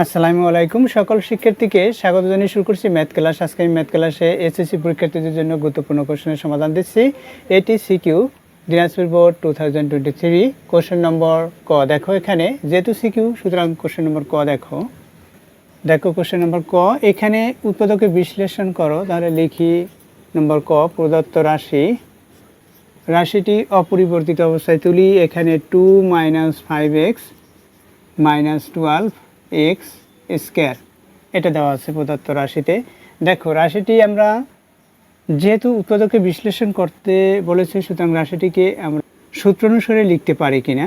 আসসালামু আলাইকুম সকল শিক্ষার্থীকে স্বাগত জানিয়ে শুরু করছি ম্যাথ ক্লাস। আজকে আমি ম্যাথ ক্লাসে এসএসসি পরীক্ষার্থীদের জন্য গুরুত্বপূর্ণ কোশ্চেনের সমাধান দিচ্ছি। এটি CQ Dinajpur board 2023 question number ক। দেখো এখানে যেহেতু সিকিউ সুতরাং কোশ্চেন নম্বর ক দেখো কোশ্চেন নম্বর ক। এখানে উৎপাদকে বিশ্লেষণ করো, তাহলে লিখি নম্বর ক। প্রদত্ত রাশিটি অপরিবর্তিত অবস্থায় তুলি। এখানে 2 - 5x - 12x স্কয়ার এটা দেওয়া আছে প্রদত্ত রাশিতে। দেখো রাশিটি আমরা যেহেতু উৎপাদকে বিশ্লেষণ করতে বলেছে, সুতরাং রাশিটিকে আমরা সূত্র অনুসারে লিখতে পারি কিনা,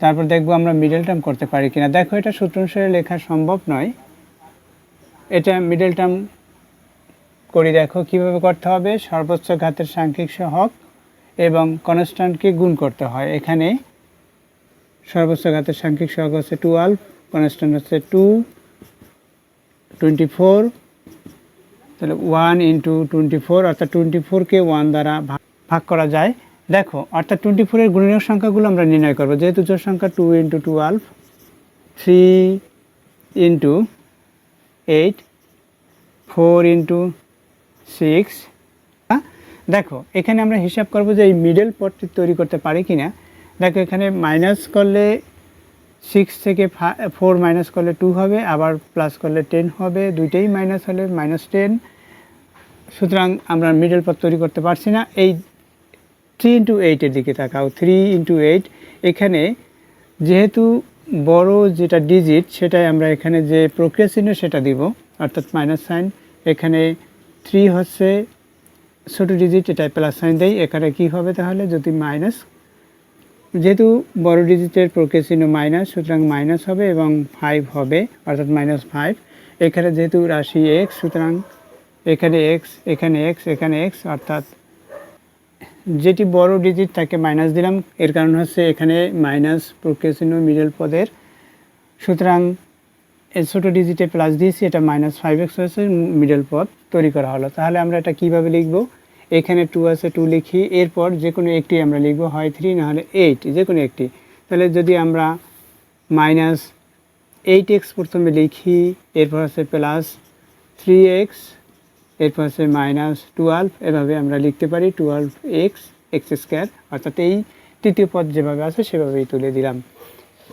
তারপর দেখবো আমরা মিডল টার্ম করতে পারি কিনা। দেখো এটা সূত্র অনুসারে লেখা সম্ভব নয়, এটা মিডল টার্ম করি। দেখো কিভাবে করতে হবে, সর্বোচ্চ ঘাতের সাংখ্যিক সহগ এবং কনস্ট্যান্টকে গুণ করতে হয়। এখানে সর্বোচ্চ ঘাতের সাংখ্যিক সহগ হচ্ছে 12, কনস্ট্যান্ট হচ্ছে 24, তাহলে 1 × 24 অর্থাৎ 24কে 1 দ্বারা ভাগ করা যায়। দেখো অর্থাৎ 24-এর গুণনীয়ক সংখ্যাগুলো আমরা নির্ণয় করব। যেহেতু জোড় সংখ্যা 2 × 12, 3 × 8, 4 × 6। দেখো এখানে আমরা হিসাব করব যে এই মিডল পদটি তৈরি করতে পারি কিনা। দেখো এখানে মাইনাস করলে 6 থেকে 4 মাইনাস করলে 2 হবে, আবার প্লাস করলে 10 হবে, দুইটাই মাইনাস হলে -10। সুতরাং আমরা মিডল পদ তৈরি করতে পারছি না। এই 3 × 8-এর দিকে তাকাও। 3 × 8 এখানে যেহেতু বড় যেটা ডিজিট সেটাই আমরা এখানে যে প্রক্রিয়া চিহ্ন সেটা দিব, অর্থাৎ মাইনাস সাইন। এখানে 3 হচ্ছে ছোট ডিজিট, এটাই প্লাস সাইন দেয়। এখানে কি হবে তাহলে, যদি মাইনাস, যেহেতু বড় ডিজিটের প্রক্রিয়া চিহ্ন মাইনাস, সুতরাং মাইনাস হবে এবং 5 হবে, অর্থাৎ -5। এখানে যেহেতু রাশি x, সুতরাং এখানে x, এখানে x, এখানে x, অর্থাৎ যেটি বড় ডিজিট তাকে মাইনাস দিলাম। এর কারণ হচ্ছে এখানে মাইনাস প্রক্রিয়া চিহ্ন মিডল পদের, সুতরাং এই ছোটো ডিজিটে প্লাস দিয়েছি, এটা -5x হয়েছে, মিডল পদ তৈরি করা হলো। তাহলে আমরা এটা কিভাবে লিখব, এখানে 2 আছে, 2 লিখি, এরপর যে কোনো একটি আমরা লিখব, হয় 3 না হলে 8, যে কোনো একটি। তাহলে যদি আমরা -8x প্রথমে লিখি, এরপর আছে +3x, এরপর আছে -12, এভাবে আমরা লিখতে পারি 12x x², অর্থাৎ এই তৃতীয় পদ যেভাবে আছে সেভাবেই তুলে দিলাম।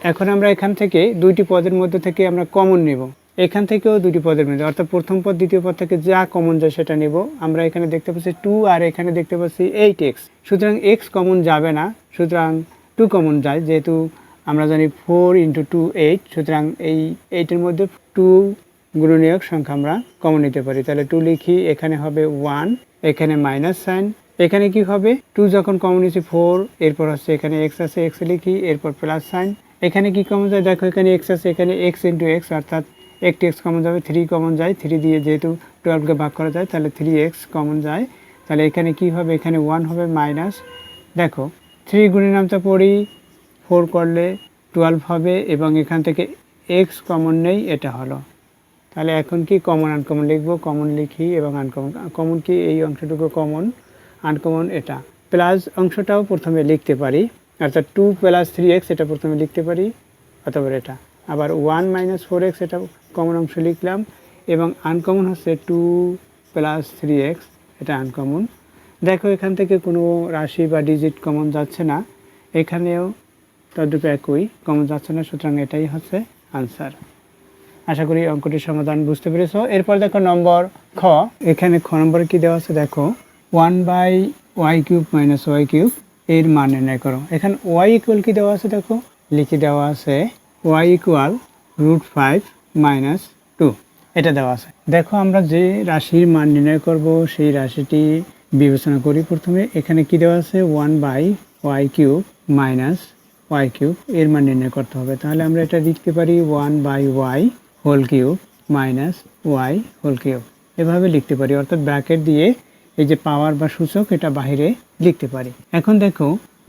এখন আমরা এখান থেকে দুইটি পদের মধ্যে থেকে আমরা কমন নেব, এখান থেকেও দুটি পদের মধ্যে, অর্থাৎ প্রথম পদ দ্বিতীয় পদ থেকে যা কমন যায় সেটা নেব। আমরা এখানে দেখতে পাচ্ছি 2 আর এখানে দেখতে পাচ্ছি 8x, সুতরাং x কমন যাবে না, সুতরাং 2 কমন যায়। যেহেতু আমরা জানি 4 × 2 8, সুতরাং এই 8-এর মধ্যে 2 গুণনীয়ক সংখ্যা আমরা কমন নিতে পারি। তাহলে 2 লিখি, এখানে হবে 1, এখানে মাইনাস সাইন, এখানে কি হবে 2 যখন কমন নিয়েছি 4, এরপর হচ্ছে এখানে x আছে, x লিখি, এরপর প্লাস সাইন। এখানে কি কমন যায়, দেখো এখানে x আছে, এখানে x × x, অর্থাৎ একটি x কমন যাবে, 3 কমন যায়, 3 দিয়ে যেহেতু 12কে ভাগ করা যায় তাহলে 3x কমন যায়। তাহলে এখানে কি হবে, এখানে 1 হবে মাইনাস। দেখো 3 গুণের নামটা পড়ি, 4 করলে 12 হবে এবং এখান থেকে x কমন নেই, এটা হলো। তাহলে এখন কি কমন আনকমন লিখবো, কমন লিখি এবং আনকমন। কমন কি, এই অংশটুকু কমন, আনকমন এটা। প্লাস অংশটাও প্রথমে লিখতে পারি, অর্থাৎ 2 + 3x এটা প্রথমে লিখতে পারি, অথবা এটা আবার 1 - 4x এটা কমন অংশ লিখলাম, এবং আনকমন হচ্ছে 2 + 3x, এটা আনকমন। দেখো এখান থেকে কোনো রাশি বা ডিজিট কমন যাচ্ছে না, এখানেও তদ্রূপ একই কমন যাচ্ছে না, সুতরাং এটাই হচ্ছে আনসার। আশা করি অঙ্কটির সমাধান বুঝতে পেরেছো। এরপর দেখো নম্বর খ। এখানে খ নম্বরে কি দেওয়া আছে, দেখো 1/y³ - y³ এর মান নির্ণয় করো। এখানে y ইকুয়াল কি দেওয়া আছে, দেখো লিখে দেওয়া আছে y = √5 - 2, এটা দেওয়া আছে। দেখো আমরা যে রাশির মান নির্ণয় করব সেই রাশিটি বিবেচনা করি। প্রথমে এখানে কি দেওয়া আছে, 1/y³ - y³ এর মান নির্ণয় করতে হবে। তাহলে আমরা এটা লিখতে পারি 1/y³ - y³, এভাবে লিখতে পারি, অর্থাৎ ব্র্যাকেট দিয়ে এই যে পাওয়ার বা সূচক এটা বাহিরে লিখতে পারি। এখন দেখো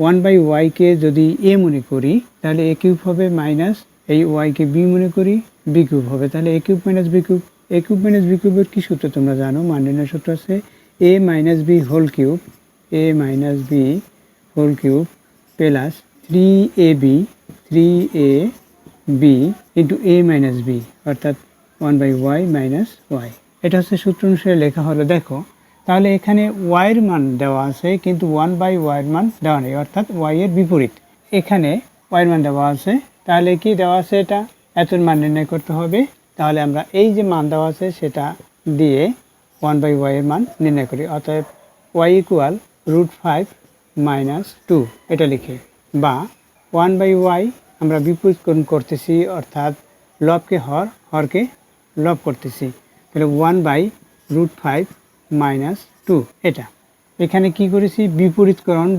1/y-কে যদি a মনে করি তাহলে a³ হবে, মাইনাস এই y-কে b মনে করি b³ হবে, তাহলে a³ - b³। a³ - b³ এর কি সূত্র তোমরা জানো, মান নির্ণয় সূত্র আছে a - b³ plus 3ab B into A minus B, অর্থাৎ 1/y মাইনাস ওয়াই। এটা হচ্ছে সূত্র অনুসারে লেখা হলো। দেখো তাহলে এখানে ওয়াইয়ের মান দেওয়া আছে কিন্তু 1/y মান দেওয়া নেই, অর্থাৎ ওয়াই এর বিপরীত। এখানে ওয়াইয়ের মান দেওয়া আছে, তাহলে কি দেওয়া আছে, এটা এতর মান নির্ণয় করতে হবে। তাহলে আমরা এই যে মান দেওয়া আছে সেটা দিয়ে 1/y এর মান নির্ণয় করি। অতএব y ইকুয়াল √5 মাইনাস 2 এটা লিখি, বা 1/y আমরা বিপরীতকরণ করতেছি, অর্থাৎ লবকে হরকে লব করতেছি। তাহলে 1/√5 মাইনাস 2 এটা। এখানে কি করেছি, বিপরীতকরণ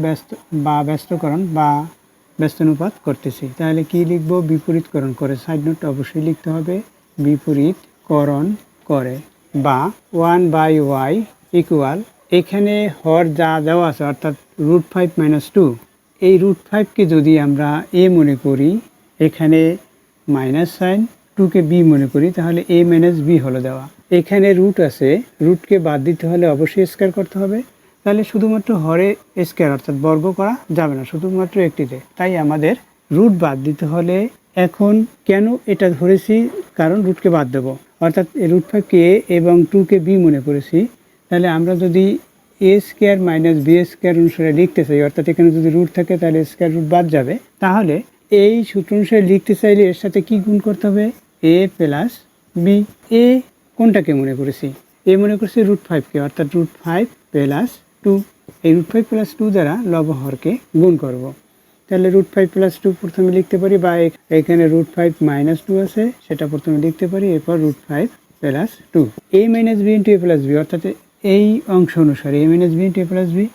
ব্যস্তকরণ বা ব্যস্তানুপাত করতেছি। তাহলে কি লিখব, বিপরীতকরণ করে। সাইড নোট অবশ্যই লিখতে হবে, বিপরীতকরণ করে, বা 1/y ইকুয়াল, এখানে হর যা দেওয়া আছে অর্থাৎ √5 মাইনাস 2, এই √5কে যদি আমরা এ মনে করি, এখানে মাইনাস সাইন, 2কে বি মনে করি, তাহলে এ মাইনাস বি হলো দেওয়া। এখানে রুট আছে, রুটকে বাদ দিতে হলে অবশ্যই স্কয়ার করতে হবে। তাহলে শুধুমাত্র হরে স্কয়ার অর্থাৎ বর্গ করা যাবে না, শুধুমাত্র একটিতে। তাই আমাদের রুট বাদ দিতে হলে, এখন কেন এটা ধরেছি, কারণ রুটকে বাদ দেবো, অর্থাৎ √5কে এ এবং 2কে বি মনে করেছি। তাহলে আমরা যদি এ স্কয়ার মাইনাস বি স্কয়ার অনুসারে লিখতে চাই, অর্থাৎ এখানে যদি রুট থাকে তাহলে স্কয়ার রুট বাদ যাবে। তাহলে এই সূত্র অনুসারে লিখতে চাইলে এর সাথে কি গুণ করতে হবে, এ প্লাস বি। এ কোনটাকে মনে করেছি, এ মনে করছি √5কে, অর্থাৎ √5 প্লাস 2। এই √5 প্লাস 2 দ্বারা লবহরকে গুণ করব। তাহলে √5 প্লাস 2 প্রথমে লিখতে পারি, বা এখানে √5 মাইনাস 2 আছে সেটা প্রথমে লিখতে পারি, এরপর √5 plus 2। A minus b into a plus b, অর্থাৎ এই অংশ অনুসারে a minus b into a plus b,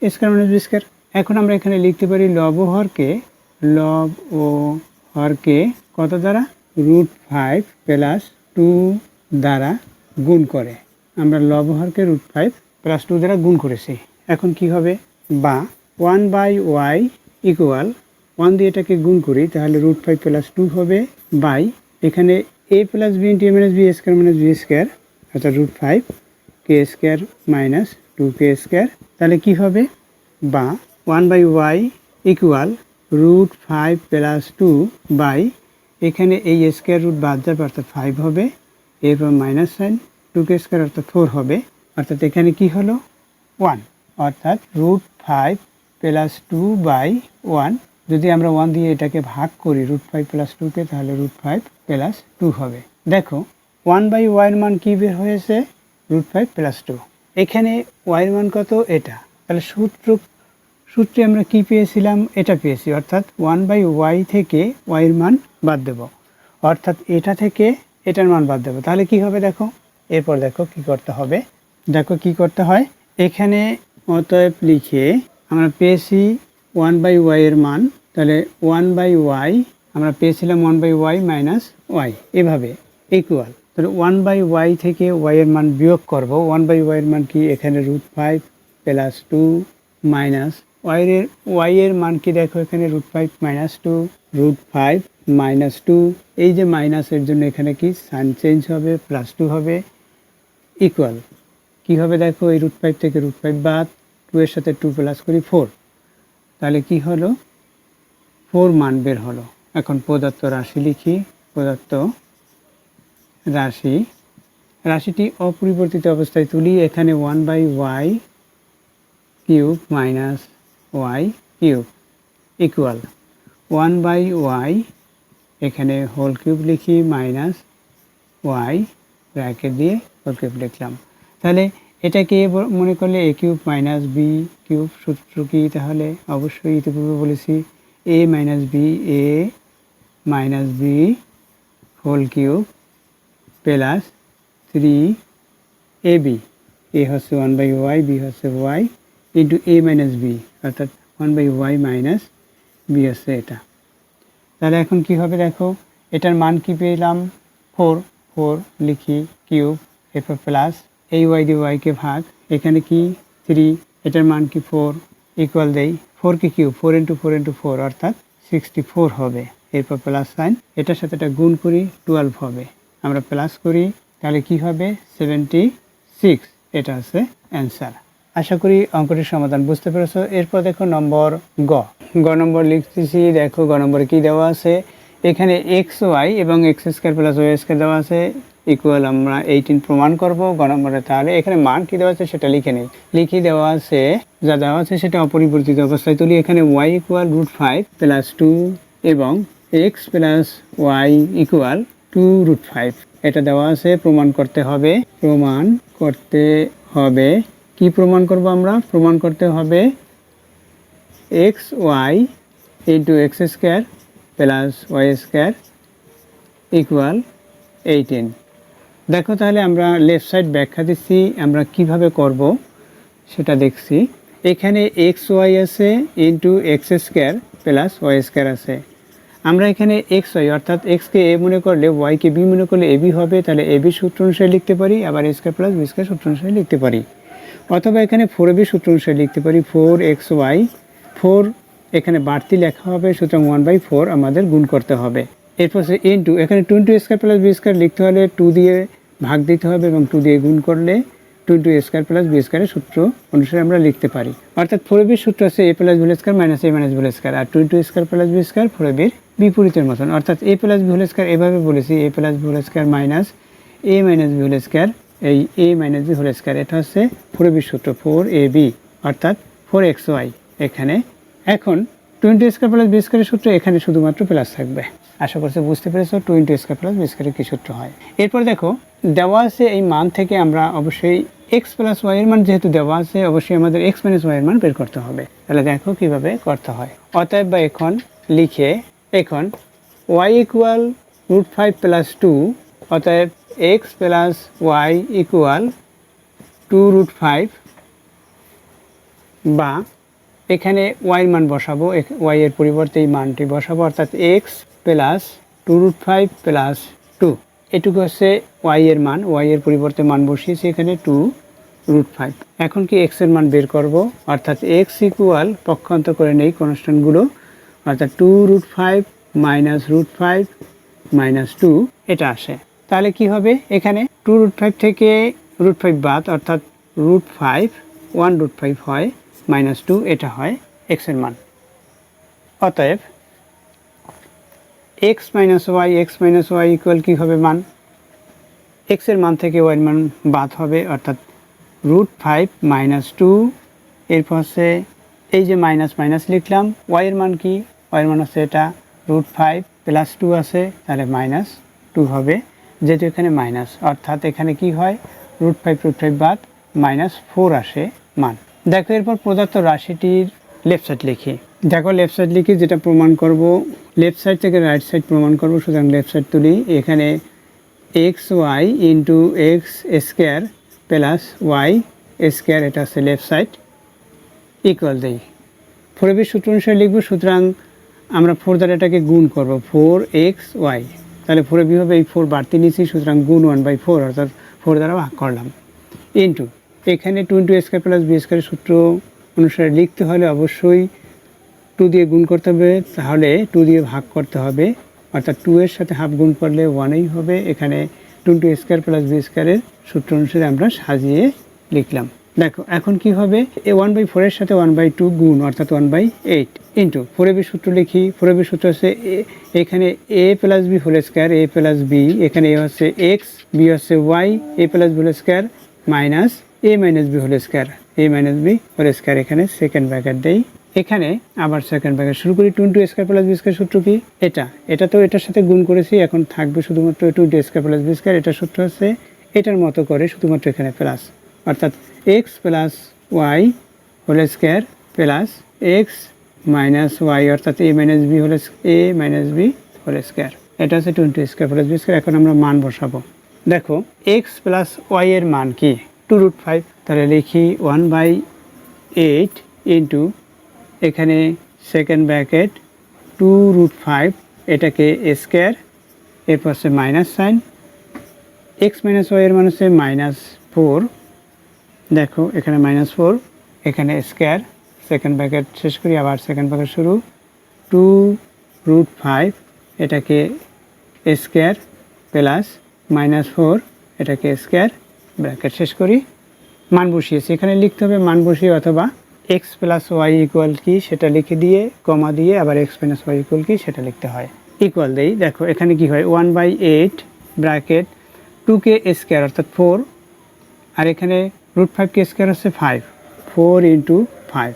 square minus b square. এখন আমরা এখানে লিখতে পারি লব ও হরকে কত দ্বারা, √5 প্লাস 2 দ্বারা গুণ করে। আমরা লবহরকে √5 প্লাস 2 দ্বারা গুণ করেছি। এখন কি হবে, বা 1/y ইকুয়াল, 1 দিয়ে এটাকে গুণ করি তাহলে √5 প্লাস 2 হবে, বাই এখানে a plus b into A minus b square minus b square, অর্থাৎ √5 কে স্কয়ার মাইনাস 2কে স্কয়ার। তাহলে কি হবে, বা 1/y ইকুয়াল √5 প্লাস 2 বাই, এখানে এই স্কয়ার রুট বাদ যাবে অর্থাৎ 5 হবে, এরপর মাইনাস সাইন, 2কে স্কয়ার অর্থাৎ 4 হবে, অর্থাৎ এখানে কি হলো 1, অর্থাৎ √5 প্লাস 2 বাই 1। যদি আমরা 1 দিয়ে এটাকে ভাগ করি √5 প্লাস 2কে, তাহলে √5 প্লাস 2 হবে। দেখো 1/y এর মান কি বের হয়েছে, √5 প্লাস 2। এখানে y এর মান কত, এটা। তাহলে সূত্রে আমরা কি পেয়েছিলাম, এটা পেয়েছি, অর্থাৎ 1/y থেকে y এর মান বাদ দেব, অর্থাৎ এটা থেকে এটার মান বাদ দেব। তাহলে কি হবে দেখো, এরপর দেখো কি করতে হবে, দেখো কি করতে হয়। এখানে অতএব লিখে আমরা পেয়েছি 1/y এর মান, তাহলে 1/y আমরা পেয়েছিলাম 1/y মাইনাস ওয়াই, এভাবে ইকুয়াল। তাহলে 1/y থেকে y এর মান বিয়োগ করব। 1/y এর মান কি, এখানে √5 প্লাস 2 মাইনাস y এর মান কি, দেখো এখানে √5 মাইনাস 2, √5 মাইনাস 2, এই যে মাইনাসের জন্য এখানে কি সাইন চেঞ্জ হবে, প্লাস 2 হবে, ইকুয়াল কি হবে, দেখো এই √5 থেকে √5 বাদ, 2 এর সাথে 2 প্লাস করি 4, তাহলে কি হলো 4 মান বের হলো। এখন প্রদত্ত রাশি লিখি, প্রদত্ত রাশিটি অপরিবর্তিত অবস্থায় তুলি। এখানে 1/y cube minus y cube equal 1/y, এখানে হোল কিউব লিখি, মাইনাস ওয়াই ব্র্যাকেট দিয়ে হোল কিউব লিখলাম। তাহলে এটাকে মনে করলে a cube minus b cube, সূত্র কি, তাহলে অবশ্যই ইতিপূর্বে বলেছি a minus b whole cube plus 3ab, a হচ্ছে 1/y, বি হচ্ছে ওয়াই ইন্টু এ মাইনাস বি, অর্থাৎ 1/y মাইনাস বি হচ্ছে এটা। তাহলে এখন কি হবে, দেখো এটার মান কি পেলাম, 4 লিখি কিউব, এরপর প্লাস এই ওয়াই দিয়ে ওয়াইকে ভাগ, এখানে কি 3, এটার মান কি 4, ইকুয়াল দেই 4 কি কিউব, 4 ইন্টু 4 ইন্টু 4 অর্থাৎ 64 হবে, এরপর প্লাস সাইন, এটার সাথে এটা গুণ করি 12 হবে, আমরা প্লাস করি তাহলে কি হবে 76, এটা হচ্ছে অ্যান্সার। আশা করি অঙ্কটির সমাধান বুঝতে পেরেছো। এরপর দেখো নম্বর গ নম্বর লিখতেছি। দেখো গ নম্বরে কি দেওয়া আছে, এখানে এক্স ওয়াই এবং X square plus Y square দেওয়া আছে ইকুয়াল আমরা 18 প্রমাণ করবো গ নম্বরে। তাহলে এখানে মান কী দেওয়া আছে সেটা লিখে নেই। লিখে দেওয়া আছে, যা দেওয়া আছে সেটা অপরিবর্তিত অবস্থায় তুলি। এখানে ওয়াই ইকুয়াল √5 প্লাস 2 এবং এক্স প্লাস ওয়াই ইকুয়াল 2√5 এটা দেওয়া আছে। প্রমাণ করতে হবে, কি প্রমাণ করব আমরা? প্রমাণ করতে হবে X Y into x square plus Y square equal 18। দেখো তাহলে আমরা লেফট সাইড ব্যাখ্যা দিচ্ছি, আমরা কিভাবে করব সেটা দেখছি। এখানে এক্স ওয়াই আছে into x square plus Y square আছে। আমরা এখানে এক্স ওয়াই অর্থাৎ এক্সকে এ মনে করলে ওয়াইকে বি মনে করলে এ বি হবে, তাহলে এ বি সূত্র অনুসারে লিখতে পারি, আবার এ স্কোয়ার প্লাস বি স্কোয়ার সূত্র অনুসারে লিখতে পারি। অথবা এখানে 4ab সূত্র অনুসারে লিখতে পারি। 4xy 4 এখানে বাড়তি লেখা হবে, সুতরাং 1/4 আমাদের গুণ করতে হবে। এরপর ইন্টু এখানে 2 স্কোয়ার প্লাস বি স্কোয়ার লিখতে হলে 2 দিয়ে ভাগ দিতে হবে এবং 2 দিয়ে গুণ করলে 2 স্কোয়ার প্লাস বি স্কোয়ারের সূত্র অনুসারে আমরা লিখতে পারি। অর্থাৎ 4ab সূত্র আছে a plus b square minus a minus b square, আর 2 square plus b square 4ab বিপরীতের মতন। অর্থাৎ a প্লাস বি স্কোয়ার এভাবে বলেছি, a plus b square minus a minus b square, এই a মাইনাস বি স্কোয়ার এটা হচ্ছে 4ab সূত্র 4ab অর্থাৎ 4xy এখানে। এখন 2 স্কোয়ার প্লাস বি স্কোয়ারের সূত্র এখানে শুধুমাত্র প্লাস থাকবে। আশা করছি বুঝতে পেরেছো 2 স্কোয়ার প্লাস বি স্কোয়ারের কী সূত্র হয়। এরপর দেখো দেওয়া আছে এই মান থেকে আমরা অবশ্যই এক্স প্লাস ওয়াই এর মান যেহেতু দেওয়া আছে অবশ্যই আমাদের এক্স মাইনাস ওয়াই এর মান বের করতে হবে। তাহলে দেখো কিভাবে করতে হয়। অতএব বা এখন লিখে এখন ওয়াই ইকুয়াল √5 প্লাস 2, অতএব এক্স প্লাস ওয়াই ইকুয়াল 2√5, বা এখানে ওয়াই এর মান বসাবো, ওয়াই এর পরিবর্তে এই মানটি বসাবো, অর্থাৎ এক্স প্লাস 2√5 প্লাস 2 এটুকু হচ্ছে ওয়াই এর মান। ওয়াই এর পরিবর্তে মান বসিয়েছি এখানে 2√5। এখন কি এক্স এর মান বের করব, অর্থাৎ এক্স ইকুয়াল পক্ষান্তর করে নেই কনস্ট্যান্টগুলো, অর্থাৎ 2√5 মাইনাস √5 মাইনাস 2 এটা আসে। তাহলে কি হবে, এখানে 2√5 থেকে √5 বাদ, অর্থাৎ √5 1√5 হয় মাইনাস 2 এটা হয় এক্স এর মান। অতএব এক্স মাইনাস ওয়াই ইকুয়াল কী হবে মান, এক্স এর মান থেকে ওয়াই এর মান বাদ হবে, অর্থাৎ √5 মাইনাস 2, এরপর হচ্ছে এই যে মাইনাস মাইনাস লিখলাম, ওয়াই এর মান কি, ওয়াই এর মান হচ্ছে এটা √5 প্লাস 2 আছে, তাহলে মাইনাস 2 হবে, যেহেতু এখানে মাইনাস, অর্থাৎ এখানে কি হয় √5 বাদ -4 আসে মান। দেখো এরপর প্রদত্ত রাশিটির লেফট সাইড লিখি। দেখো লেফট সাইড লিখি, যেটা প্রমাণ করব লেফট সাইড থেকে রাইট সাইড প্রমাণ করব, সুতরাং লেফট সাইড তুলি। এখানে x Y into x square plus Y square এটা হচ্ছে লেফট সাইড ইকুয়াল দেই 4ab সূত্র অনুসারে লিখব, সুতরাং আমরা 4 দ্বারা এটাকে গুণ করব, 4xy, তাহলে 4ab হবে এই 4 বাড়তি নিচ্ছি, সুতরাং গুণ 1/4 অর্থাৎ 4 দ্বারা ভাগ করলাম, ইন্টু এখানে 2 স্কোয়ার প্লাস বি স্কোয়ারের সূত্র অনুসারে লিখতে হলে অবশ্যই 2 দিয়ে গুণ করতে হবে, তাহলে 2 দিয়ে ভাগ করতে হবে, অর্থাৎ 2 এর সাথে হাফ গুণ করলে 1ই হবে। এখানে 2 স্কোয়ার প্লাস বি স্কোয়ারের সূত্র অনুসারে আমরা সাজিয়ে লিখলাম। দেখো এখন কি হবে, এই 1/4 এর সাথে 1/2 গুণ, অর্থাৎ 1/8 ইন্টু 4ab সূত্র লিখি। 4ab সূত্র হচ্ছে এখানে a plus b whole square, a plus b, এখানে a হচ্ছে এক্স, বি হচ্ছে y, a plus b whole square minus a minus b whole square, a minus b whole square, এখানে second bracket দেই। এখানে আবার সেকেন্ড ব্র্যাকেট শুরু করি। 2 square plus b square সূত্র কি, এটা তো এটার সাথে গুণ করেছি, এখন থাকবে শুধুমাত্র 2 স্কোয়ার প্লাস বি স্কোয়ার, এটার সূত্র হচ্ছে এটার মতো করে শুধুমাত্র এখানে প্লাস, অর্থাৎ x plus y whole square plus x minus y, অর্থাৎ a minus b whole square, এটা হচ্ছে 2 স্কোয়ার প্লাস বি স্কোয়ার। এখন আমরা মান বসাবো। দেখো এক্স প্লাস ওয়াই এর মান কি 2√5, তাহলে লিখি 1/8 ইন্টু এখানে সেকেন্ড ব্র্যাকেট 2√5, এটাকে স্কোয়ার, এরপর হচ্ছে minus sign, x minus y এর মান হচ্ছে -4, দেখো এখানে -4, এখানে স্কোয়ার, সেকেন্ড ব্র্যাকেট শেষ করি, আবার সেকেন্ড ব্র্যাকেট শুরু, 2√5 এটাকে স্কোয়ার প্লাস -4 এটাকে স্কোয়ার, ব্র্যাকেট শেষ করি, মান বসিয়েছি। এখানে লিখতে হবে মান বসিয়ে, অথবা এক্স প্লাস ওয়াই ইকুয়াল কি সেটা লিখে দিয়ে কমা দিয়ে আবার এক্স মাইনাস ওয়াই ইকুয়াল কি সেটা লিখতে হয়। ইকুয়াল দেই, দেখো এখানে কি হয় 1/8 ব্র্যাকেট 2k স্কোয়ার অর্থাৎ 4, আর এখানে √5k স্কোয়ার হচ্ছে 5, 4 into 5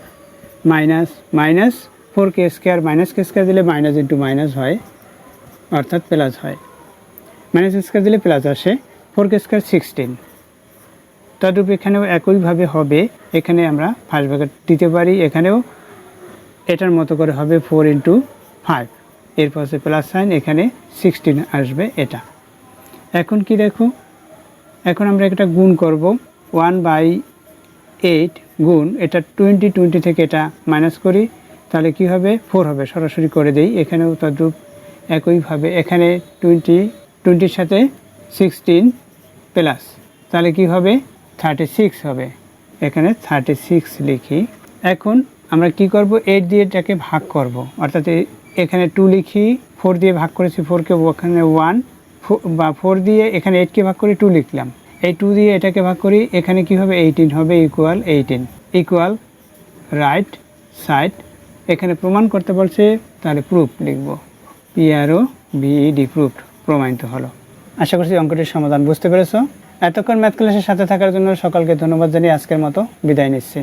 minus minus 4k square minus k square দিলে মাইনাস ইন্টু মাইনাস হয় অর্থাৎ প্লাস হয়, মাইনাস স্কোয়ার দিলে প্লাস আসে, 4k স্কোয়ার 16। তদ্রূপ এখানেও একইভাবে হবে, এখানে আমরা ফার্স্ট ব্র্যাকেট দিতে পারি, এখানেও এটার মতো করে হবে 4 ইন্টু 5, এরপর হচ্ছে প্লাস সাইন, এখানে 16 আসবে এটা। এখন কি দেখো, এখন আমরা একটা গুণ করব, 1/8 গুণ এটা 20 থেকে এটা মাইনাস করি, তাহলে কি হবে 4 হবে, সরাসরি করে দেই। এখানেও তদ্রূপ একইভাবে এখানে 20 সাথে 16 প্লাস, তাহলে কি হবে 36 হবে, এখানে 36 লিখি। এখন আমরা কি করব, 8 দিয়ে এটাকে ভাগ করব, অর্থাৎ এখানে 2 লিখি, 4 দিয়ে ভাগ করেছি 4কে, ওখানে 1 বা 4 দিয়ে এখানে 8কে ভাগ করে 2 লিখলাম, এই 2 দিয়ে এটাকে ভাগ করি, এখানে কি হবে 18 হবে, ইকুয়াল 18 ইকুয়াল রাইট সাইড। এখানে প্রমাণ করতে বলছে, তাহলে প্রুফ লিখব, PROVED প্রুফ, প্রমাণিত হলো। আশা করছি অঙ্কটির সমাধান বুঝতে পেরেছো। এতক্ষণ ম্যাথ ক্লাসের সাথে থাকার জন্য সকলকে ধন্যবাদ জানিয়ে আজকের মতো বিদায় নিচ্ছি।